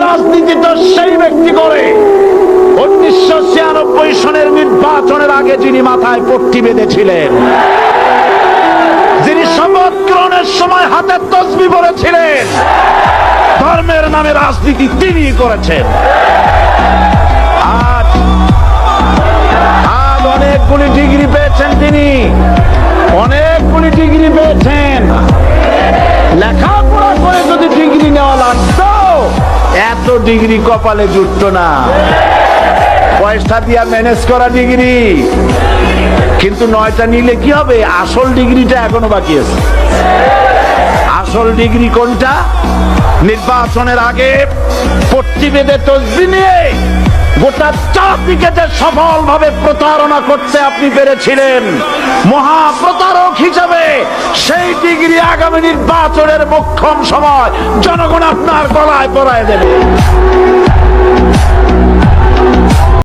রাজনীতি তো সেই ব্যক্তি করে 1996 সনের নির্বাচনের আগে যিনি মাথায় পট্টি বেঁধেছিলেন, যিনি শপথ গ্রহণের সময় হাতে তসবিহ পরেছিলেন। ধর্মের নামে রাজনীতি তিনি করেছেন। আজ অনেকগুলি ডিগ্রি পেয়েছেন তিনি, অনেকগুলি ডিগ্রি পেয়েছেন। লেখাপড়া করে যদি ডিগ্রি নেওয়া লাগতো, এত ডিগ্রি কপালে জুটত না। পয়সা দিয়া ম্যানেজ করা ডিগ্রি, কিন্তু 9টা নিলে কি হবে? আসল ডিগ্রিটা এখনো বাকি আছে। আসল ডিগ্রি কোনটা? নির্বাচনের আগে পট্টি বেঁধে তসবিহ নিয়ে গোটা জাতিকে যে সফল ভাবে প্রতারণা করতে আপনি পেরেছিলেন মহাপ্রতারক হিসেবে, সেই ডিগ্রি আগামী নির্বাচনের মোক্ষম সময় জনগণ আপনার গলায় পরায় দেবে।